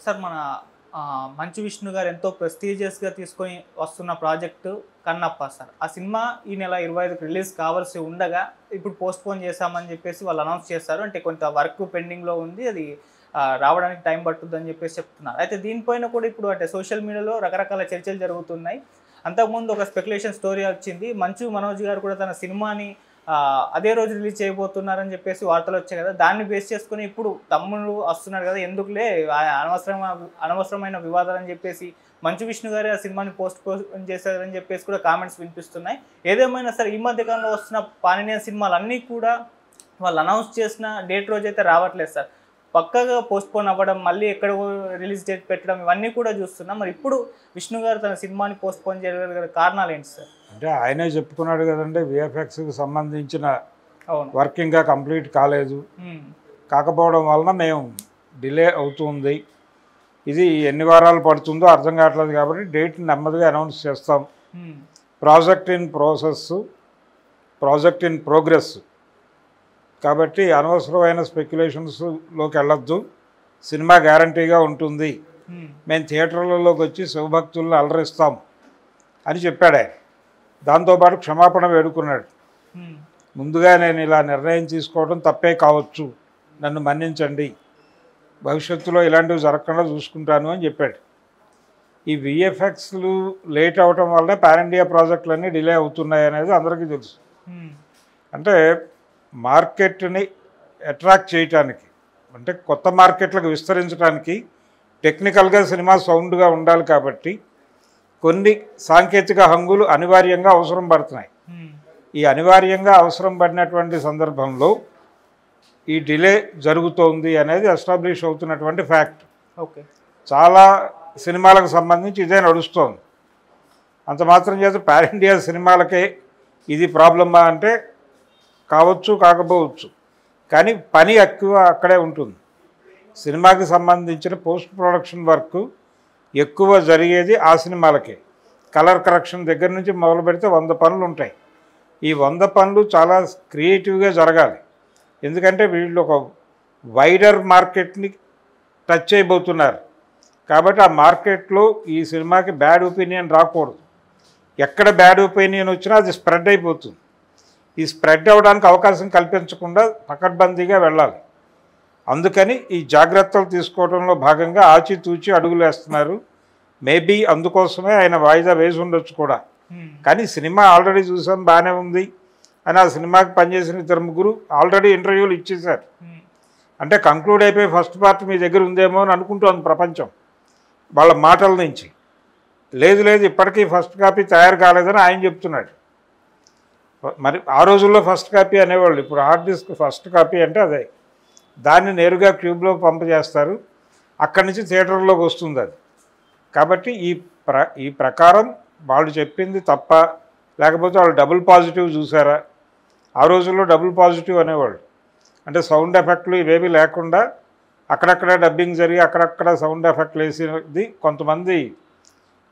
Sir మన మంచు విష్ణు గారు ఎంతో ప్రెస్టీజియస్గా తీసుకొని వస్తున్న ప్రాజెక్టు కన్నప్ప సార్. ఆ సినిమా ఈ నెల 25కి రిలీజ్ కావాల్సి ఉండగా ఇప్పుడు పోస్ట్పోన్ చేశామని చెప్పేసి వాళ్ళు అనౌన్స్ చేశారు. అంటే కొంత వర్క్ పెండింగ్లో ఉంది, అది రావడానికి టైం పట్టుద్దని చెప్పేసి చెప్తున్నారు. అయితే దీనిపైన కూడా ఇప్పుడు అంటే సోషల్ మీడియాలో రకరకాల చర్చలు జరుగుతున్నాయి. అంతకుముందు ఒక స్పెక్యులేషన్ స్టోరీ వచ్చింది, మంచు మనోజ్ గారు కూడా తన సినిమాని అదే రోజు రిలీజ్ చేయబోతున్నారని చెప్పేసి వార్తలు వచ్చాయి కదా, దాన్ని బేస్ చేసుకుని ఇప్పుడు తమ్ముడు వస్తున్నారు కదా, ఎందుకులే అనవసరమైన వివాదాలు అని చెప్పేసి మంచు విష్ణు గారు ఆ సినిమాని పోన్ చేశారని చెప్పేసి కూడా కామెంట్స్ వినిపిస్తున్నాయి. ఏదేమైనా సరే ఈ మధ్యకాలంలో వస్తున్న పానినియన్ సినిమాలు అన్నీ కూడా వాళ్ళు అనౌన్స్ చేసిన డేట్ రోజు అయితే రావట్లేదు సార్, పక్కగా పోస్ట్పోన్ అవ్వడం, మళ్ళీ ఎక్కడ రిలీజ్ డేట్ పెట్టడం, ఇవన్నీ కూడా చూస్తున్నాం. మరి ఇప్పుడు విష్ణు గారు తన సినిమాని పోస్ట్పోన్ చేయగలిగిన కారణాలు ఏంటి సార్? అంటే ఆయనే చెప్పుకున్నాడు కదండి, విఎఫ్ఎక్స్కి సంబంధించిన వర్క్ ఇంకా కంప్లీట్ కాలేదు, కాకపోవడం వలన మేము డిలే అవుతుంది, ఇది ఎన్ని వారాలు పడుతుందో అర్థం కావట్లేదు కాబట్టి డేట్ నెమ్మదిగా అనౌన్స్ చేస్తాం, ప్రాజెక్ట్ ఇన్ ప్రోగ్రెస్ కాబట్టి అనవసరమైన స్పెక్యులేషన్స్లోకి వెళ్ళొద్దు, సినిమా గ్యారంటీగా ఉంటుంది, మేము థియేటర్లలోకి వచ్చి శివభక్తులను అలరిస్తాం అని చెప్పాడు ఆయన. దాంతోపాటు క్షమాపణ వేడుకున్నాడు. ముందుగా నేను ఇలా నిర్ణయం తీసుకోవడం తప్పే కావచ్చు, నన్ను మన్నించండి, భవిష్యత్తులో ఇలాంటివి జరగకుండా చూసుకుంటాను అని చెప్పాడు. ఈ విఎఫ్ఎక్స్లు లేట్ అవటం వల్ల పాన్ ఇండియా ప్రాజెక్టులన్నీ డిలే అవుతున్నాయి అనేది అందరికీ తెలుసు. అంటే మార్కెట్ని అట్రాక్ట్ చేయటానికి, అంటే కొత్త మార్కెట్లకు విస్తరించడానికి టెక్నికల్గా సినిమా సౌండ్గా ఉండాలి కాబట్టి కొన్ని సాంకేతిక హంగులు అనివార్యంగా అవసరం పడుతున్నాయి. ఈ అనివార్యంగా అవసరం పడినటువంటి సందర్భంలో ఈ డిలే జరుగుతోంది అనేది ఎస్టాబ్లిష్ అవుతున్నటువంటి ఫ్యాక్ట్. ఓకే, చాలా సినిమాలకు సంబంధించి ఇదే నడుస్తోంది. అంత మాత్రం చేత పాన్ ఇండియా సినిమాలకే ఇది ప్రాబ్లమా అంటే కావచ్చు, కాకపోవచ్చు, కానీ పని ఎక్కువ అక్కడే ఉంటుంది. సినిమాకి సంబంధించిన పోస్ట్ ప్రొడక్షన్ వర్క్ ఎక్కువ జరిగేది ఆ సినిమాలకే. కలర్ కరెక్షన్ దగ్గర నుంచి మొదలు పెడితే 100 పనులు ఉంటాయి. ఈ 100 పనులు చాలా క్రియేటివ్గా జరగాలి, ఎందుకంటే వీళ్ళు ఒక వైడర్ మార్కెట్ని టచ్ చేయబోతున్నారు కాబట్టి ఆ మార్కెట్లో ఈ సినిమాకి బ్యాడ్ ఒపీనియన్ రాకూడదు. ఎక్కడ బ్యాడ్ ఒపీనియన్ వచ్చినా అది స్ప్రెడ్ అయిపోతుంది. ఈ స్ప్రెడ్ అవ్వడానికి అవకాశం కల్పించకుండా పకడ్బందీగా వెళ్ళాలి. అందుకని ఈ జాగ్రత్తలు తీసుకోవడంలో భాగంగా ఆచితూచి అడుగులు వేస్తున్నారు. మేబీ అందుకోసమే ఆయన వాయిదా వేసి ఉండొచ్చు కూడా. కానీ సినిమా ఆల్రెడీ చూసాం, బాగానే ఉంది అని ఆ సినిమాకి పనిచేసిన 2-3 ఆల్రెడీ ఇంటర్వ్యూలు ఇచ్చేశారు. అంటే కంక్లూడ్ అయిపోయి ఫస్ట్ పార్ట్ మీ దగ్గర ఉందేమో అని అనుకుంటోంది ప్రపంచం వాళ్ళ మాటల నుంచి. లేదు ఇప్పటికీ ఫస్ట్ కాపీ తయారు కాలేదని ఆయన చెప్తున్నాడు. మరి ఆ రోజుల్లో ఫస్ట్ కాపీ అనేవాళ్ళు, ఇప్పుడు హార్డ్ డిస్క్ ఫస్ట్ కాపీ అంటే అదే. దాన్ని నేరుగా క్యూబ్లో పంప్ చేస్తారు, అక్కడి నుంచి థియేటర్లోకి వస్తుంది అది. కాబట్టి ఈ ప్రకారం వాళ్ళు చెప్పింది తప్ప, లేకపోతే వాళ్ళు డబుల్ పాజిటివ్ చూసారా? ఆ రోజుల్లో డబుల్ పాజిటివ్ అనేవాళ్ళు, అంటే సౌండ్ ఎఫెక్ట్లు ఇవేవి లేకుండా అక్కడక్కడ డబ్బింగ్ జరిగి అక్కడక్కడ సౌండ్ ఎఫెక్ట్లు వేసేది కొంతమంది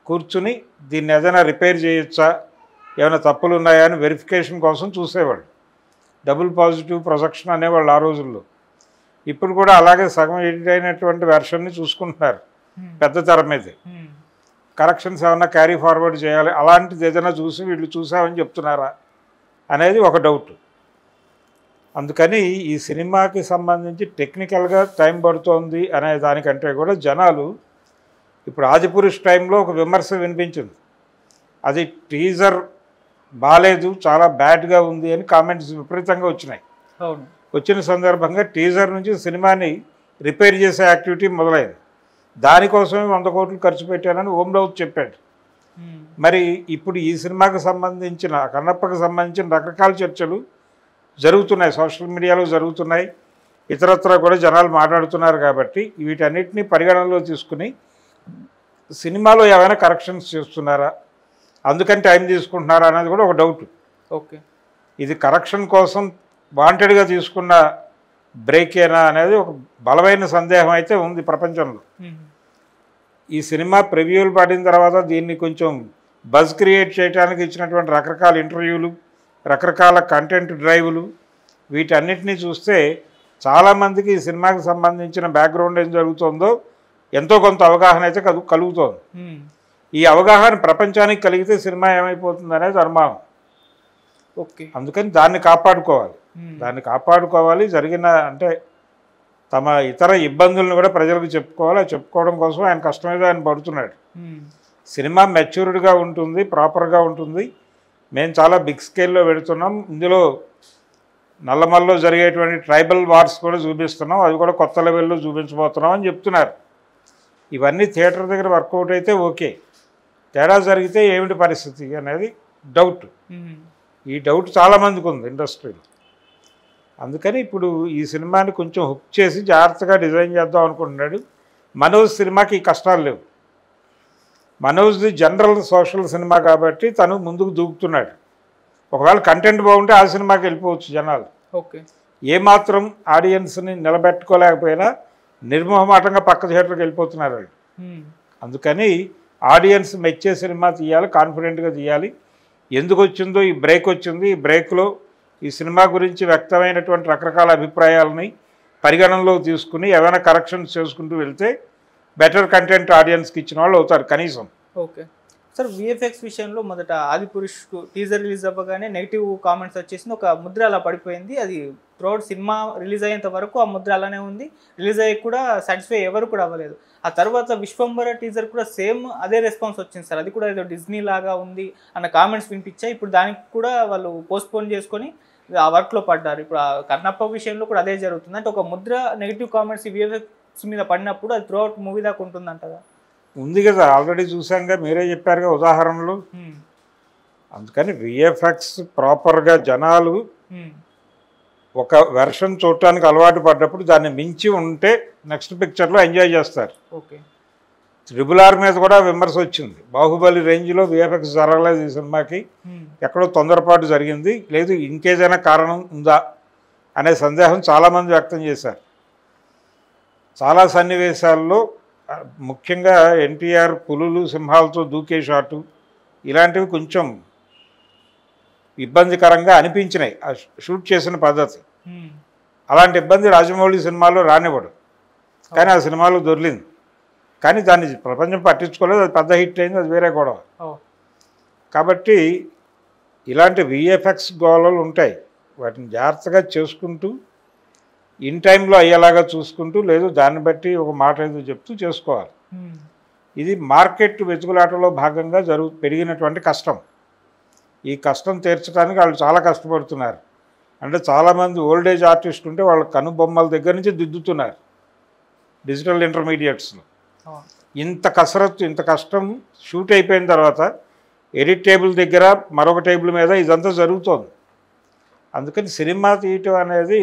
కూర్చుని దీన్ని ఏదైనా రిపేర్ చేయొచ్చా, ఏమైనా తప్పులు ఉన్నాయా అని వెరిఫికేషన్ కోసం చూసేవాళ్ళు. డబుల్ పాజిటివ్ ప్రొజెక్షన్ అనేవాళ్ళు ఆ రోజుల్లో. ఇప్పుడు కూడా అలాగే సగం ఎడిట్ అయినటువంటి వెర్షన్ని చూసుకుంటున్నారు పెద్ద తెర మీద. కరెక్షన్స్ ఏమన్నా క్యారీ ఫార్వర్డ్ చేయాలి, అలాంటిది ఏదైనా చూసి వీళ్ళు చూసామని చెప్తున్నారా అనేది ఒక డౌట్. అందుకని ఈ సినిమాకి సంబంధించి టెక్నికల్గా టైం పడుతోంది అనే దానికంటే కూడా జనాలు ఇప్పుడు ఆదిపురుష్ టైంలో ఒక విమర్శ వినిపించింది, అది టీజర్ బాగాలేదు, చాలా బ్యాడ్గా ఉంది అని కామెంట్స్ విపరీతంగా వచ్చినాయి. వచ్చిన సందర్భంగా టీజర్ నుంచి సినిమాని రిపేర్ చేసే యాక్టివిటీ మొదలైంది. దానికోసమే 100 కోట్లు ఖర్చు పెట్టానని ఓం రావుత్ చెప్పాడు. మరి ఇప్పుడు ఈ సినిమాకి సంబంధించిన, కన్నప్పకి సంబంధించిన రకరకాల చర్చలు జరుగుతున్నాయి, సోషల్ మీడియాలో జరుగుతున్నాయి, ఇతరత్ర కూడా జనాలు మాట్లాడుతున్నారు. కాబట్టి వీటన్నిటినీ పరిగణనలో తీసుకుని సినిమాలో ఏమైనా కరెక్షన్స్ చేస్తున్నారా, అందుకని టైం తీసుకుంటున్నారా అనేది కూడా ఒక డౌట్. ఓకే, ఇది కరెక్షన్ కోసం వాంటెడ్గా తీసుకున్న బ్రేకేనా అనేది ఒక బలమైన సందేహం అయితే ఉంది ప్రపంచంలో. ఈ సినిమా ప్రివ్యూలు పడిన తర్వాత దీన్ని కొంచెం బజ్ క్రియేట్ చేయడానికి ఇచ్చినటువంటి రకరకాల ఇంటర్వ్యూలు, రకరకాల కంటెంట్ డ్రైవ్లు, వీటన్నిటినీ చూస్తే చాలామందికి ఈ సినిమాకి సంబంధించిన బ్యాక్గ్రౌండ్ ఏం జరుగుతుందో ఎంతో కొంత అవగాహన అయితే కలుగుతోంది. ఈ అవగాహన ప్రపంచానికి కలిగితే సినిమా ఏమైపోతుంది అనేది అనుమానం. ఓకే. అందుకని దాన్ని కాపాడుకోవాలి. జరిగిన అంటే తమ ఇతర ఇబ్బందులను కూడా ప్రజలకు చెప్పుకోవాలి. చెప్పుకోవడం కోసం ఆయన కష్టమేదో ఆయన పడుతున్నాడు. సినిమా మెచ్యూర్డ్గా ఉంటుంది, ప్రాపర్గా ఉంటుంది. మేము చాలా బిగ్ స్కేల్లో పెడుతున్నాం. ఇందులో నల్లమల్లో జరిగేటువంటి ట్రైబల్ వార్స్ కూడా చూపిస్తున్నాం. అది కూడా కొత్త లెవెల్లో చూపించబోతున్నాం అని చెప్తున్నారు. ఇవన్నీ థియేటర్ దగ్గర వర్కౌట్ అయితే ఓకే. తేడా జరిగితే ఏమిటి పరిస్థితి అనేది డౌట్. ఈ డౌట్ చాలామందికి ఉంది ఇండస్ట్రీలో. అందుకని ఇప్పుడు ఈ సినిమాని కొంచెం హుక్ చేసి జాగ్రత్తగా డిజైన్ చేద్దాం అనుకుంటున్నాడు. మనోజ్ సినిమాకి ఈ కష్టాలు లేవు. మనోజ్ది జనరల్ సోషల్ సినిమా కాబట్టి తను ముందుకు దూకుతున్నాడు. ఒకవేళ కంటెంట్ బాగుంటే ఆ సినిమాకి వెళ్ళిపోవచ్చు జనాలు. ఓకే. ఏమాత్రం ఆడియన్స్ని నిలబెట్టుకోలేకపోయినా నిర్మోహమాటంగా పక్క థియేటర్కి వెళ్ళిపోతున్నారు వాళ్ళు. అందుకని ఆడియన్స్ మెచ్చే సినిమా తీయాలి, కాన్ఫిడెంట్గా తీయాలి. ఎందుకు వచ్చిందో ఈ బ్రేక్ వచ్చింది. ఈ బ్రేక్లో ఈ సినిమా గురించి వ్యక్తమైనటువంటి రకరకాల అభిప్రాయాలని పరిగణనలోకి తీసుకుని ఏమైనా కరెక్షన్స్ చేసుకుంటూ వెళ్తే బెటర్ కంటెంట్ ఆడియన్స్కి ఇచ్చిన వాళ్ళు అవుతారు కనీసం. ఓకే సార్, విఎఫ్ఎక్స్ విషయంలో మొదట ఆదిపురుష్కు టీజర్ రిలీజ్ అవ్వగానే నెగిటివ్ కామెంట్స్ వచ్చేసి ఒక ముద్ర అలా పడిపోయింది. అది త్రూఅవుట్ సినిమా రిలీజ్ అయ్యేంత వరకు ఆ ముద్ర అలానే ఉంది. రిలీజ్ అయ్యి కూడా సాటిస్ఫై ఎవరు కూడా అవ్వలేదు. ఆ తర్వాత విశ్వంబర టీజర్ కూడా సేమ్ అదే రెస్పాన్స్ వచ్చింది సార్. అది కూడా ఏదో డిజ్నీ లాగా ఉంది అన్న కామెంట్స్ వినిపించాయి. ఇప్పుడు దానికి కూడా వాళ్ళు పోస్ట్పోన్ చేసుకొని ఆ వర్క్లో పడ్డారు. ఇప్పుడు ఆ కన్నప్ప విషయంలో కూడా అదే జరుగుతుంది. అంటే ఒక ముద్ర నెగిటివ్ కామెంట్స్ విఎఫ్ఎక్స్ మీద పడినప్పుడు అది త్రూఅవుట్ మూవీ దాకా ఉంటుందంటగా. ఉంది కదా, ఆల్రెడీ చూసాంగా, మీరే చెప్పారుగా ఉదాహరణలు. అందుకని విఎఫ్ఎక్స్ ప్రాపర్గా జనాలు ఒక వెర్షన్ చూడటానికి అలవాటు పడ్డప్పుడు దాన్ని మించి ఉంటే నెక్స్ట్ పిక్చర్లో ఎంజాయ్ చేస్తారు. ఓకే. RRR మీద కూడా విమర్శ వచ్చింది. బాహుబలి రేంజ్లో విఎఫ్ఎక్స్ జరగలేదు ఈ సినిమాకి, ఎక్కడో తొందరపాటు జరిగింది, లేదు ఇంకేదైనా కారణం ఉందా అనే సందేహం చాలామంది వ్యక్తం చేశారు. చాలా సన్నివేశాల్లో ముఖ్యంగా ఎన్టీఆర్ పులులు సింహాలతో దూకే షాటు ఇలాంటివి కొంచెం ఇబ్బందికరంగా అనిపించినాయి ఆ షూట్ చేసిన పద్ధతి. అలాంటి ఇబ్బంది రాజమౌళి సినిమాలో రానివ్వడు, కానీ ఆ సినిమాలో దొర్లింది. కానీ దాన్ని ప్రపంచం పట్టించుకోలేదు, అది పెద్ద హిట్ అయింది, అది వేరే గొడవ. కాబట్టి ఇలాంటి విఎఫ్ఎక్స్ గోళలు ఉంటాయి. వాటిని జాగ్రత్తగా చేసుకుంటూ ఇన్ టైంలో అయ్యేలాగా చూసుకుంటూ, లేదు దాన్ని బట్టి ఒక మాట ఏదో చెప్తూ చేసుకోవాలి. ఇది మార్కెట్ వెతుకులాటలో భాగంగా పెరిగినటువంటి కష్టం. ఈ కష్టం తీర్చడానికి వాళ్ళు చాలా కష్టపడుతున్నారు. అంటే చాలామంది ఓల్డేజ్ ఆర్టిస్ట్ ఉంటే వాళ్ళ కనుబొమ్మల దగ్గర నుంచి దిద్దుతున్నారు డిజిటల్ ఇంటర్మీడియట్స్లో. ఇంత కసరత్తు, ఇంత కష్టం షూట్ అయిపోయిన తర్వాత ఎడిట్ టేబుల్ దగ్గర మరొక టేబుల్ మీద ఇదంతా జరుగుతోంది. అందుకని సినిమా తీయటం అనేది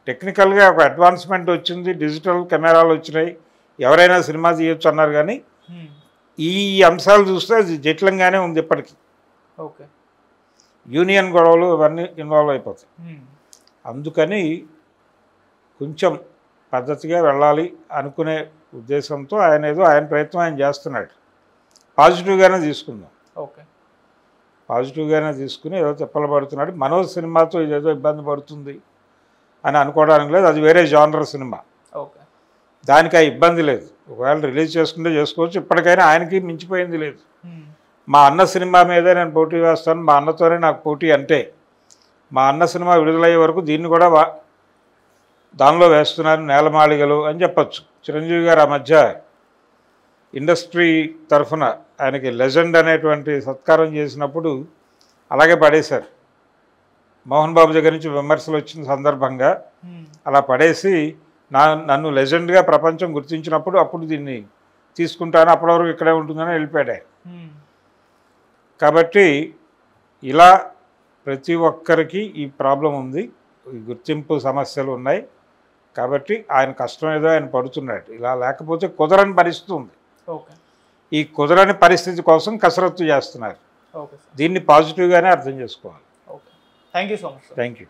టెక్నికల్గా ఒక అడ్వాన్స్మెంట్ వచ్చింది, డిజిటల్ కెమెరాలు వచ్చినాయి, ఎవరైనా సినిమా తీయొచ్చు అన్నారు. కానీ ఈ అంశాలు చూస్తే అది జటిలంగానే ఉంది ఇప్పటికీ. ఓకే. యూనియన్ గొడవలు ఇవన్నీ ఇన్వాల్వ్ అయిపోతాయి. అందుకని కొంచెం పద్ధతిగా వెళ్ళాలి అనుకునే ఉద్దేశంతో ఆయన ప్రయత్నం ఆయన చేస్తున్నాడు. పాజిటివ్గానే తీసుకుందాం. ఓకే. పాజిటివ్గానే తీసుకుని ఏదో తిప్పలు పడుతున్నాడు. మనోజ్ సినిమాతో ఇదేదో ఇబ్బంది పడుతుంది అని అనుకోవడానికి లేదు, అది వేరే జానర్ సినిమా. ఓకే. దానికి ఆ ఇబ్బంది లేదు. ఒకవేళ రిలీజ్ చేసుకుంటే చేసుకోవచ్చు. ఇప్పటికైనా ఆయనకి మించిపోయింది లేదు. మా అన్న సినిమా మీదే నేను పోటీ వేస్తాను, మా అన్నతోనే నాకు పోటీ అంటే, మా అన్న సినిమా విడుదలయ్యే వరకు దీన్ని కూడా దానిలో వేస్తున్నాను నేలమాళిగలు అని చెప్పచ్చు. చిరంజీవి గారు ఆ మధ్య ఇండస్ట్రీ తరఫున ఆయనకి లెజెండ్ అనేటువంటి సత్కారం చేసినప్పుడు అలాగే పడేశారు. మోహన్ బాబు దగ్గర నుంచి విమర్శలు వచ్చిన సందర్భంగా అలా పడేసి నన్ను లెజెండ్గా ప్రపంచం గుర్తించినప్పుడు అప్పుడు దీన్ని తీసుకుంటాను, అప్పటి వరకు ఇక్కడే ఉంటుందని వెళ్ళిపోయాడు. కాబట్టి ఇలా ప్రతి ఒక్కరికి ఈ ప్రాబ్లం ఉంది, ఈ గుర్తింపు సమస్యలు ఉన్నాయి. కాబట్టి ఆయన కష్టం ఏదో ఆయన పడుతున్నాడు. ఇలా లేకపోతే కుదరని పరిస్థితి ఉంది. ఈ కుదరని పరిస్థితి కోసం కసరత్తు చేస్తున్నారు. దీన్ని పాజిటివ్గానే అర్థం చేసుకోవాలి. Thank you so much. Thank you.